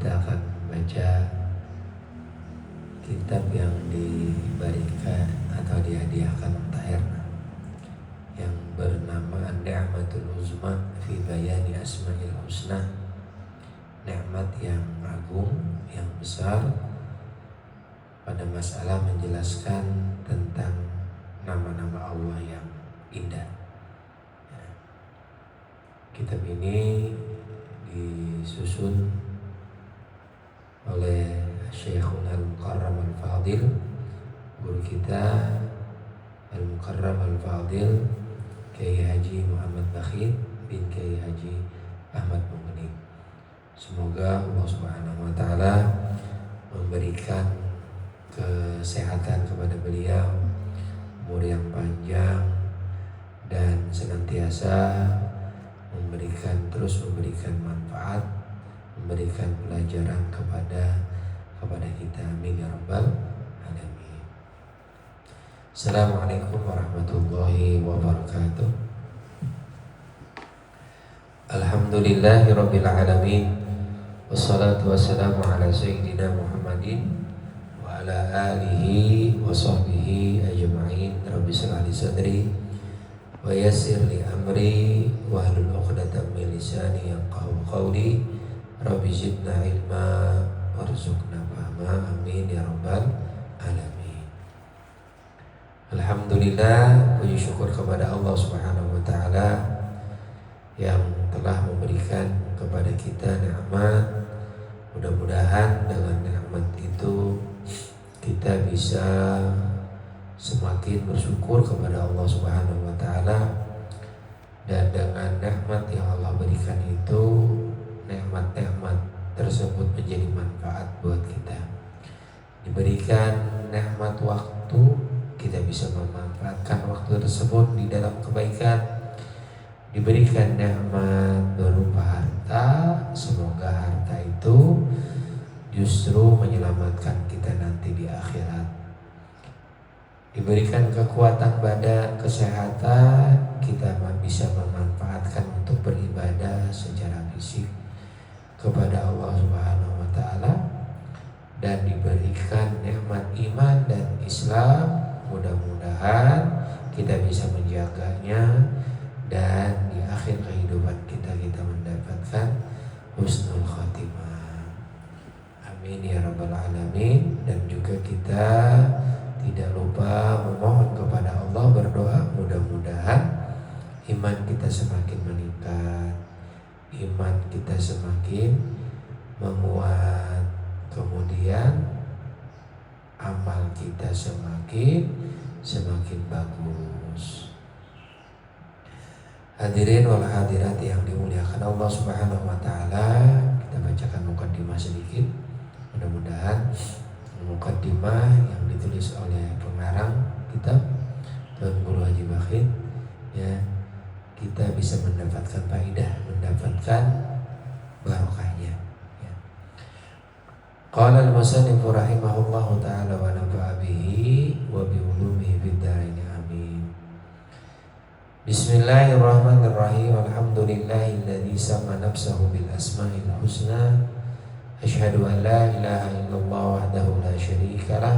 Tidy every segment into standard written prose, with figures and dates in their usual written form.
kita akan membaca kitab yang diberikan atau dihadiahkan Tahir yang bernama Ni'matul Uzma fi Bayani Asma'il Husna, nikmat yang agung, yang besar pada masalah menjelaskan tentang nama-nama Allah yang indah. Kitab ini disusun oleh Syekhul Al-Mukarram Al-Fadil, guru kita Al-Mukarram Al-Fadil Kiai Haji Muhammad Bakhit bin Kiai Haji Ahmad Mungni. Semoga Allah Subhanahu wa taala memberikan kesehatan kepada beliau, umur yang panjang, dan senantiasa terus memberikan manfaat, memberikan pelajaran kepada kita. Amin ya rabbal alamin. Assalamualaikum warahmatullahi wabarakatuh. Alhamdulillahirabbil alamin. Wassalatu wassalamu ala sayyidina Muhammadin wa ala alihi wa sahbihi ajma'in. Rabbi shrah li sadri wa yassir li amri wa hlul 'uqdatam min lisani yafqahu qawli. Rabbi zidna ilma warzuqna fahma. Amin ya rabbal alamin. Alhamdulillah, puji syukur kepada Allah Subhanahu wa taala yang telah memberikan kepada kita nikmat. Mudah-mudahan dengan nikmat itu kita bisa semakin bersyukur kepada Allah Subhanahu wa taala, dan dengan nikmat yang Allah berikan itu, nikmat-nikmat tersebut menjadi manfaat buat kita. Diberikan nikmat waktu, kita bisa memanfaatkan waktu tersebut di dalam kebaikan. Diberikan nikmat berupa harta, semoga harta itu justru menyelamatkan kita nanti di akhirat. Diberikan kekuatan badan, kesehatan, kita bisa memanfaatkan untuk beribadah secara fisik kepada Allah Subhanahu wa taala, dan diberikan nikmat iman dan Islam. Mudah-mudahan kita bisa menjaganya, dan di akhir kehidupan kita mendapatkan husnul khatimah. Amin ya rabbal alamin. Dan juga kita tidak lupa memohon kepada Allah, berdoa mudah-mudahan iman kita semakin meningkat, iman kita semakin menguat, kemudian amal kita semakin bagus. Hadirin wal hadirat yang dimuliakan Allah Subhanahu wa taala, kita bacakan mukaddimah sedikit. Mudah-mudahan mukaddimah yang ditulis oleh pengarang kitab Tuan Guru Haji Bakhit, ya, kita bisa mendapatkan faedah, mendapatkan barokahnya, ya. Qala al-musannif rahimahullahu ta'ala wa nafa'a bihi wa bi ulumihi fid dharain amin. Bismillahirrahmanirrahim. Alhamdulillahilladzi sama nafsahu bil asma'il husna. Asyhadu an la ilaha illallah wahdahu la syarika lah,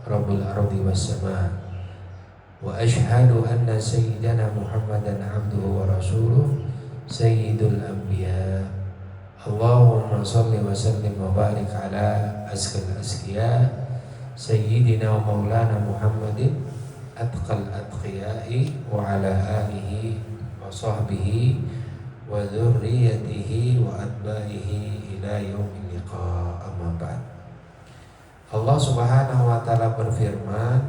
rabbul ardi was sama'. Wa asyhadu anna sayyidana Muhammadan abduhu wa rasuluh, sayyidul anbiya. Allahumma salli wa sallim wa barik ala azkal azkiya, sayyidina wa maulana Muhammadin atqal atqiyai, wa ala alihi wa sahbihi wa dzurriyyatihi wa atba'ihi ila yaumil liqa. Amma ba'd. Allah Subhanahu wa taala berfirman,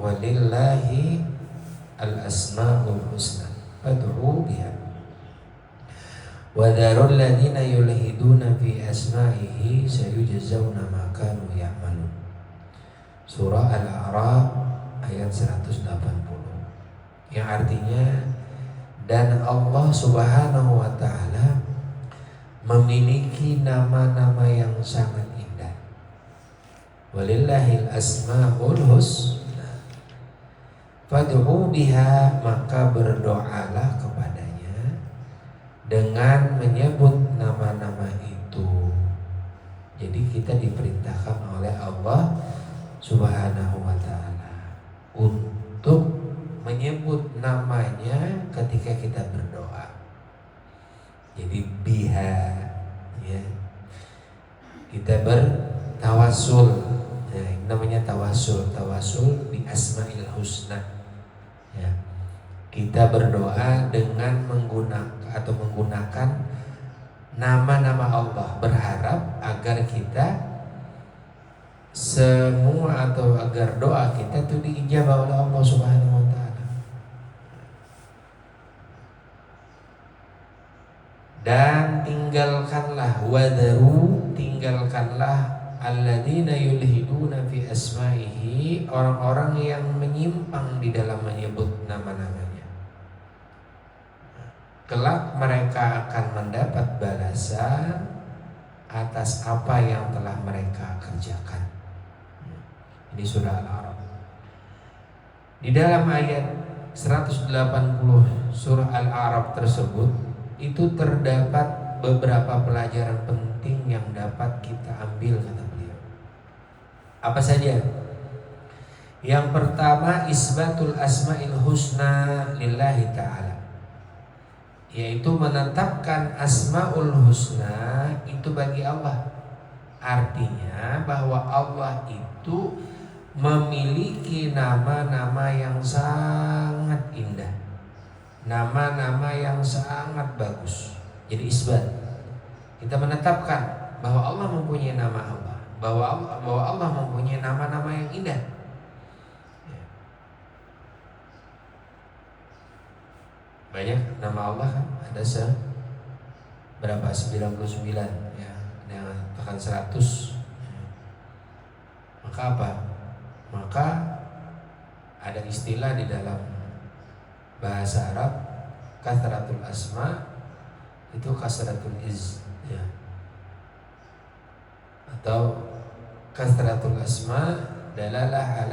walillahi al-asma'ul husna fad'u biha wa dharul ladzina yulhiduna fi asma'ihi sayujzauna ma kanu ya'malun. Surah Al-A'raf ayat 180, yang artinya, dan Allah Subhanahu wa ta'ala memiliki nama-nama yang sangat indah. Walillahil asma'ul husna fad'u biha, maka berdoalah kepadanya dengan menyebut nama-nama itu. kita diperintahkan oleh Allah Subhanahu wa taala untuk menyebut namanya ketika kita berdoa. Jadi biha, ya. Kita bertawasul. Nah, ini namanya tawasul bi asmail husna. Ya. Kita berdoa dengan menggunakan nama-nama Allah, berharap agar kita semua atau agar doa kita itu diijabah oleh Allah Subhanahu wa taala. Dan tinggalkanlah alladzina yulhiduna fi asma'ihi, orang-orang yang menyimpang di dalam menyebut nama-namanya. Kelak mereka akan mendapat balasan atas apa yang telah mereka kerjakan. Ini surah Al-A'raf. Di dalam ayat 180 surah Al-A'raf tersebut itu terdapat beberapa pelajaran penting yang dapat kita ambil, kata beliau. Apa saja? Yang pertama, isbatul asma'il husna lillahi ta'ala, yaitu menetapkan asmaul husna itu bagi Allah. Artinya bahwa Allah itu memiliki nama-nama yang sangat indah, nama-nama yang sangat bagus. Jadi isbat, kita menetapkan bahwa Allah mempunyai nama Allah, bahwa Allah mempunyai nama-nama yang indah. Banyak nama Allah kan, ada berapa? 99 ya, dengan tekan 100. Maka apa? Maka ada istilah di dalam bahasa Arab, kasratul asma itu kasratul iz, ya. Atau kasratul asma dalalah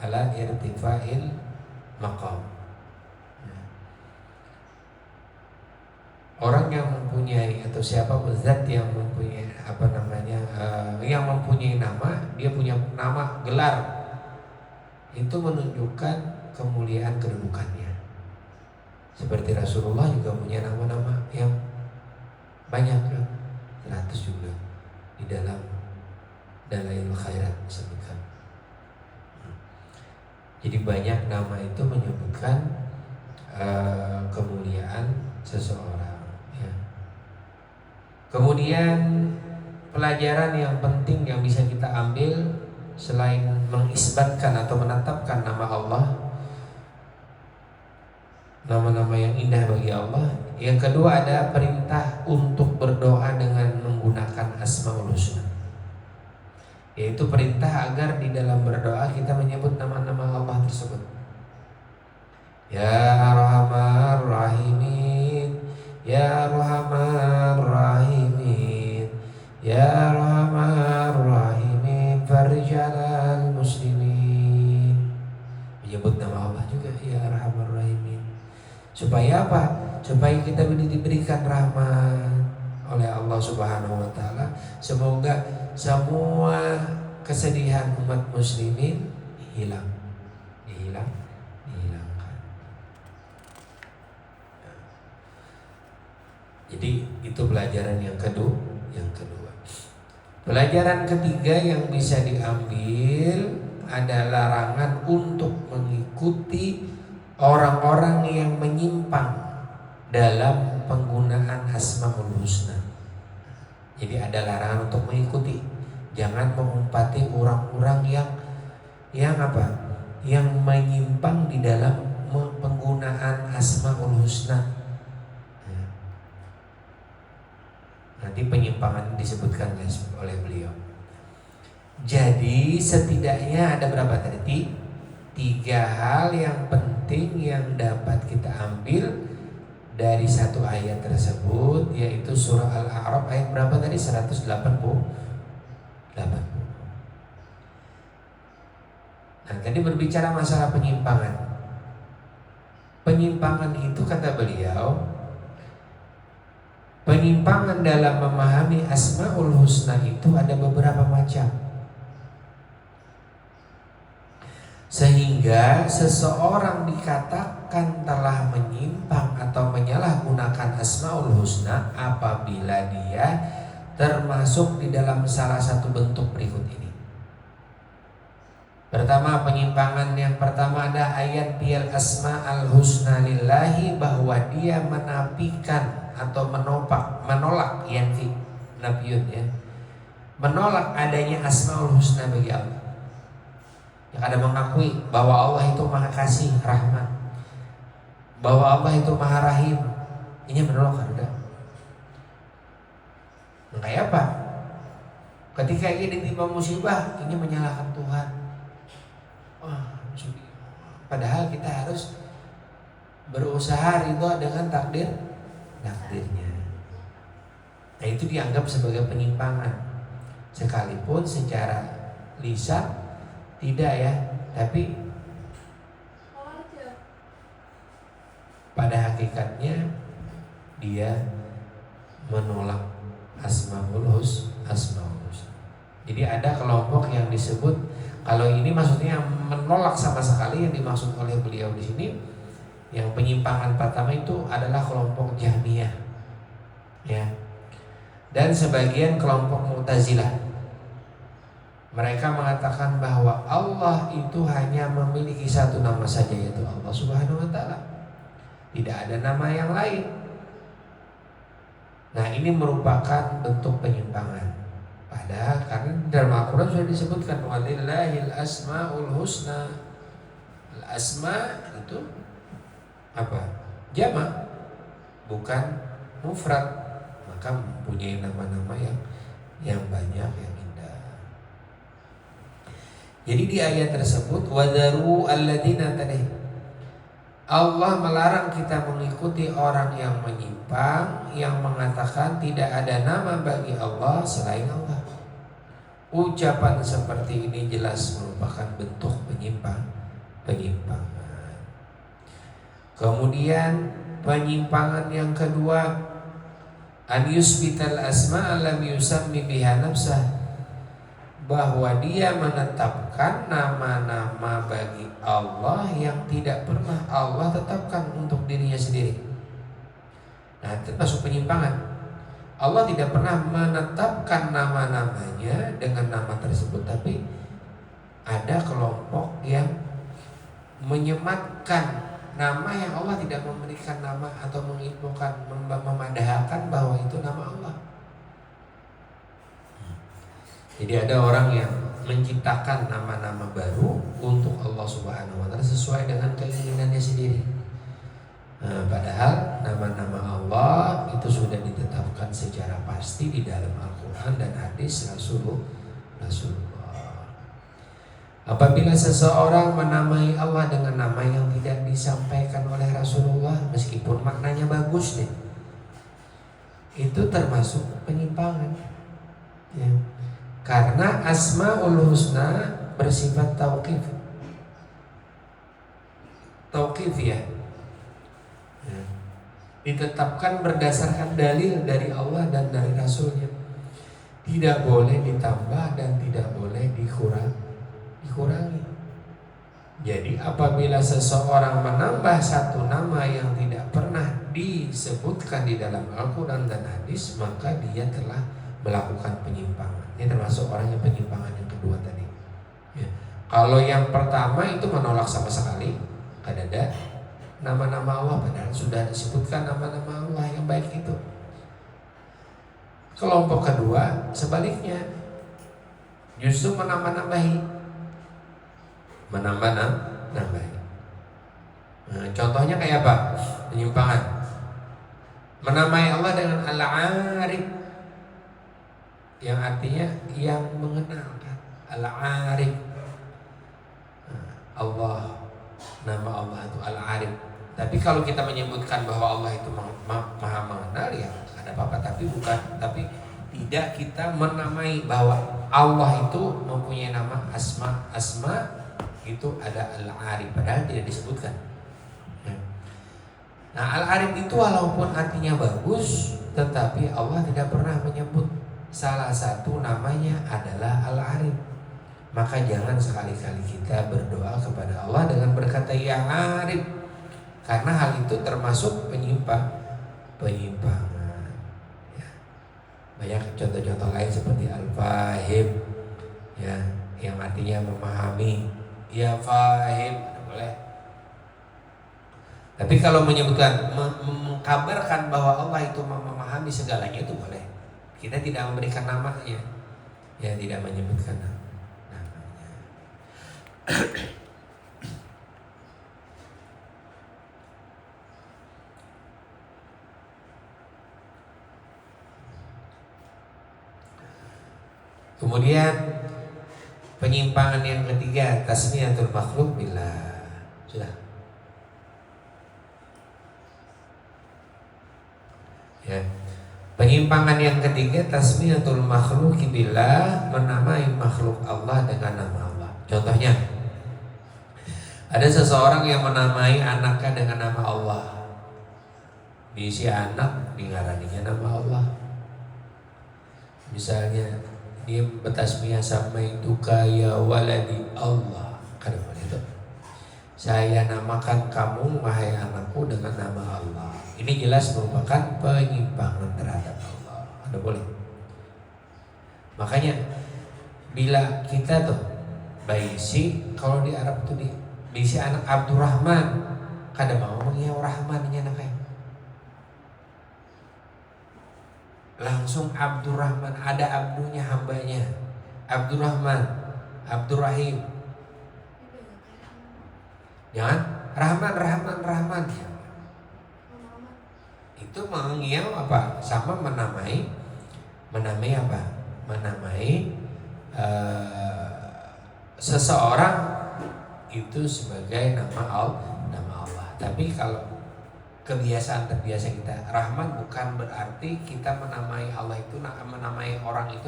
ala irtifa'il maqam. Orang yang mempunyai atau siapapun zat yang mempunyai yang mempunyai nama, dia punya nama gelar, itu menunjukkan kemuliaan kedudukannya. Seperti Rasulullah juga punya nama-nama yang banyak, 100 juga di dalam Dalailul Khairat disebutkan. Jadi banyak nama itu menyebutkan kemuliaan seseorang. Kemudian pelajaran yang penting yang bisa kita ambil selain mengisbatkan atau menetapkan nama Allah, nama-nama yang indah bagi Allah, yang kedua ada perintah untuk berdoa dengan menggunakan Asmaul Husna, yaitu perintah agar di dalam berdoa kita menyebut nama-nama Allah tersebut. Ya Arhamar Rahimin, Ya Arhamar Rahimin, Ya Arhamar Rahimin, Farjalal Muslimin. Menyebut nama Allah juga, Ya Arhamar Rahimin. Supaya apa? Supaya kita diberikan rahmat oleh Allah Subhanahu wa taala. Semoga semua kesedihan umat muslimin dihilangkan. Jadi itu pelajaran yang kedua. Pelajaran ketiga yang bisa diambil adalah larangan untuk mengikuti orang-orang yang menyimpang dalam penggunaan Asmaul Husna. Jadi ada larangan untuk mengikuti. Jangan mengumpati orang-orang yang apa? Yang menyimpang di dalam penggunaan Asmaul Husna. Nanti penyimpangan disebutkan oleh beliau. Jadi setidaknya ada berapa tadi? 3 hal yang penting yang dapat kita ambil dari satu ayat tersebut, yaitu surah Al-A'raf ayat berapa tadi? 188. Nah, tadi berbicara masalah penyimpangan. Penyimpangan itu kata beliau Penyimpangan dalam memahami Asmaul Husna itu ada beberapa macam. Sehingga seseorang dikatakan telah menyimpang atau menyalahgunakan Asmaul Husna apabila dia termasuk di dalam salah satu bentuk berikut ini. Pertama, penyimpangan yang pertama ada ayat bil asma'al husna lillahi, bahwa dia menafikan atau menolak yanfi nafiyun ya. Menolak adanya Asmaul Husna bagi Allah. Yang ada mengakui bahwa Allah itu Maha Kasih, Rahman, bahwa Allah itu Maha Rahim. Ini menolak ada. Kayak apa? Ketika ini ditimpa musibah, ini menyalahkan Tuhan. Padahal kita harus berusaha ridho dengan takdirnya. Nah, itu dianggap sebagai penyimpangan, sekalipun secara lisan tidak ya, tapi pada hakikatnya dia menolak Asmaul Husna. Jadi ada kelompok yang disebut, kalau ini maksudnya menolak sama sekali, yang dimaksud oleh beliau di sini, yang penyimpangan pertama itu adalah kelompok Jahmiyah, ya, dan sebagian kelompok Mu'tazilah. Mereka mengatakan bahwa Allah itu hanya memiliki satu nama saja, yaitu Allah Subhanahu Wa Taala. Tidak ada nama yang lain. Nah, ini merupakan bentuk penyimpangan. Padahal karena dalam Al-Quran sudah disebutkan walillahil asmaul husna. Al-asma itu apa? Jamak, bukan mufrad. Maka mempunyai nama-nama yang banyak, yang indah. Jadi di ayat tersebut wadaru alladzina tadi, Allah melarang kita mengikuti orang yang menyimpang, yang mengatakan tidak ada nama bagi Allah selain Allah. Ucapan seperti ini jelas merupakan bentuk penyimpangan. Kemudian penyimpangan yang kedua, an yusbital asma lam yusammi biha nafsah, bahwa dia menetapkan nama-nama bagi Allah yang tidak pernah Allah tetapkan untuk dirinya sendiri. Nah, itu masuk penyimpangan. Allah tidak pernah menetapkan nama-namanya dengan nama tersebut, tapi ada kelompok yang menyematkan nama yang Allah tidak memberikan nama, atau menginfokan, memadahkan bahwa itu nama Allah. Jadi ada orang yang menciptakan nama-nama baru untuk Allah Subhanahu Wa Taala sesuai dengan keinginannya sendiri. Padahal nama-nama Allah itu sudah ditetapkan secara pasti di dalam Al-Quran dan hadis Rasulullah. Apabila seseorang menamai Allah dengan nama yang tidak disampaikan oleh Rasulullah, meskipun maknanya bagus nih, itu termasuk penyimpangan ya. Karena Asmaul Husna bersifat tauqif ya. Ditetapkan berdasarkan dalil dari Allah dan dari Rasulnya. Tidak boleh ditambah dan tidak boleh dikurangi. Jadi apabila seseorang menambah satu nama yang tidak pernah disebutkan di dalam Al-Quran dan hadis, maka dia telah melakukan penyimpangan. Ini termasuk orang yang penyimpangan yang kedua tadi ya. Kalau yang pertama itu menolak sama sekali, ada nama-nama Allah, padahal sudah disebutkan nama-nama Allah yang baik itu. Kelompok kedua sebaliknya, justru menambah-nambahi. Contohnya kayak apa? Penyimpangan. Menamai Allah dengan Al-Arif, yang artinya yang mengenalkan. Al-Arif, Allah, nama Allah itu Al-Arif. Tapi kalau kita menyebutkan bahwa Allah itu maha mengenal, ya ada apa-apa. Tapi tidak kita menamai bahwa Allah itu mempunyai nama asma itu ada Al-Arif, padahal tidak disebutkan. Nah, Al-Arif itu walaupun artinya bagus, tetapi Allah tidak pernah menyebut salah satu namanya adalah Al-Arif. Maka jangan sekali-kali kita berdoa kepada Allah dengan berkata ya Arif, karena hal itu termasuk penyimpangan. Ya. Banyak contoh-contoh lain seperti Al-Fahim, ya, yang artinya memahami. Ya Fahim, boleh. Tapi kalau menyebutkan, mengkabarkan bahwa Allah itu memahami segalanya itu boleh. Kita tidak memberikan namanya, ya, tidak menyebutkan namanya. Kemudian penyimpangan yang ketiga, tasmiyatul makhluk billah. Sudah. Ya. Penyimpangan yang ketiga, tasmiyatul makhluk billah, menamai makhluk Allah dengan nama Allah. Contohnya, ada seseorang yang menamai anaknya dengan nama Allah. Diisi anak digaraninya nama Allah. Misalnya dia bertasmiyah sama itu kaya waladi Allah. Kada boleh itu. Saya namakan kamu wahai anakku dengan nama Allah. Ini jelas merupakan penyimpangan terhadap Allah. Kada boleh. Makanya bila kita tuh baisi, kalau di Arab tuh diisi anak Abdurrahman, kada mau mengiau Rahmannya anaknya. Langsung Abdurrahman, ada abdunya, hambanya. Abdurrahman, Abdurrahim. Jangan Rahman. Itu mengiau apa? Sama menamai apa? Menamai seseorang itu sebagai nama Allah. Tapi kalau kebiasaan terbiasa kita, Rahman bukan berarti kita menamai Allah itu, menamai orang itu,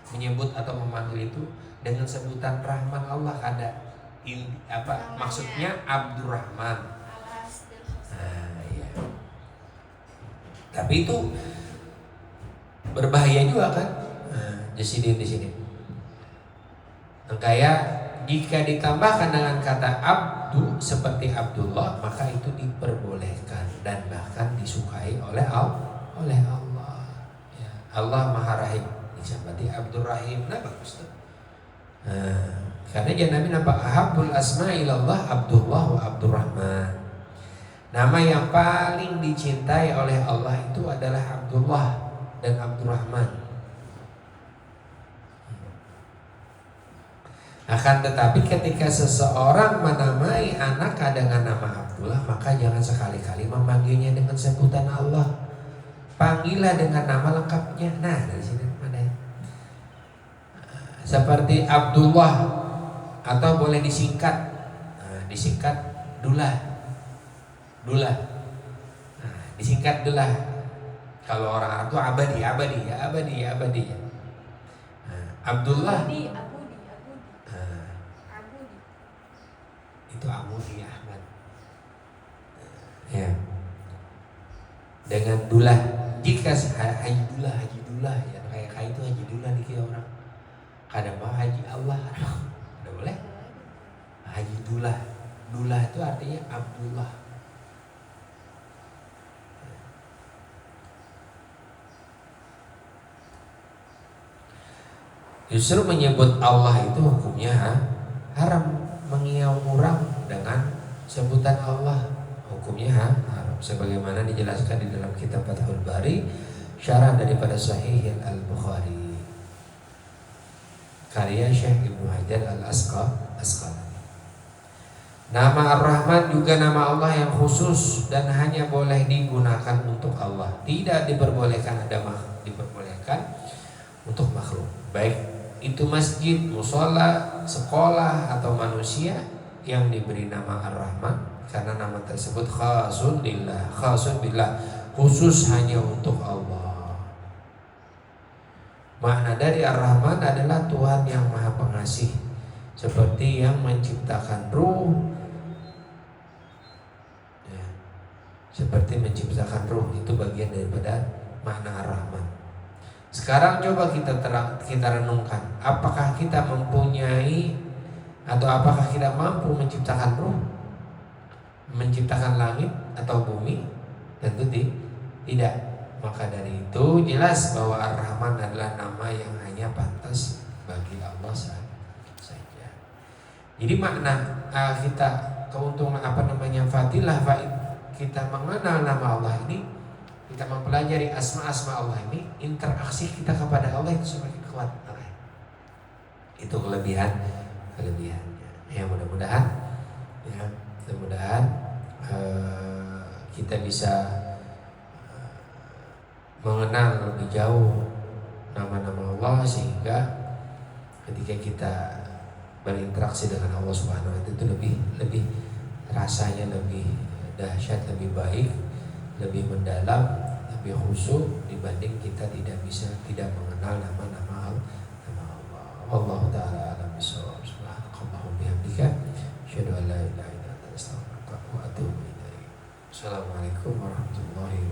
menyebut atau memanggil itu dengan sebutan Rahman Allah. Ada maksudnya Abdurrahman. Iya. Tapi itu berbahaya juga kan? Di sini. Kayak jika ditambahkan dengan kata abdu seperti Abdullah, maka itu diperbolehkan dan bahkan disukai oleh Allah. Ya, Allah Maha Rahim. Seperti Abdur Rahim, nah bagus tuh. Karena dia Nabi nampak ahabbul asma'ilallah Abdullah wa Abdurrahman. Nama yang paling dicintai oleh Allah itu adalah Abdullah dan Abdurrahman. Akan tetapi ketika seseorang menamai anak dengan nama Abdullah, maka jangan sekali-kali memanggilnya dengan sebutan Allah. Panggillah dengan nama lengkapnya. Nah, dari sini ada. Seperti Abdullah, atau boleh disingkat. Disingkat Dullah. Disingkat Dullah. Kalau orang itu abadi. Abdullah itu Amudi Ahmad. Ya. Dengan Dullah. Jika Haji Dullah ya, kayak itu Haji Dullah dikira orang. Kadang mau Haji Allah. Ada boleh? Haji Dullah. Dullah itu artinya Abdullah. Justru menyebut Allah itu hukumnya haram. Mengiau orang dengan sebutan Allah hukumnya haram, sebagaimana dijelaskan di dalam kitab Fathul Bari, syarah daripada Sahih Al-Bukhari, karya Syekh Ibnu Hajar Al-Asqalani. Nama Ar-Rahman juga nama Allah yang khusus dan hanya boleh digunakan untuk Allah. Tidak diperbolehkan diperbolehkan untuk makhluk. Baik itu masjid, musola, sekolah atau manusia yang diberi nama Ar-Rahman, karena nama tersebut khasun billah, khusus hanya untuk Allah. Makna dari Ar-Rahman adalah Tuhan yang Maha Pengasih, seperti yang menciptakan ruh. Ya, seperti menciptakan ruh itu bagian daripada makna Ar-Rahman. Sekarang coba kita renungkan, apakah kita mempunyai atau apakah kita mampu menciptakan ruh, menciptakan langit atau bumi? Tentu tidak. Maka dari itu jelas bahwa Ar-Rahman adalah nama yang hanya pantas bagi Allah saja. Jadi makna kita keuntungan fadilah kita mengenal nama Allah ini, kita mempelajari asma-asma Allah ini, interaksi kita kepada Allah itu semakin kuat. Itu kelebihannya. Ya mudah-mudahan kita bisa mengenal lebih jauh nama-nama Allah, sehingga ketika kita berinteraksi dengan Allah Subhanahu wa Ta'ala itu lebih rasanya lebih dahsyat, lebih baik, lebih mendalam, lebih khusyuk dibanding kita tidak mengenal nama Allah. Wallahu taala alam bisawab. Subhanakallahumma bihamdika asyhadu an la ilaha illa anta astaghfiruka wa atubu ilaik. Assalamualaikum warahmatullahi wabarakatuh.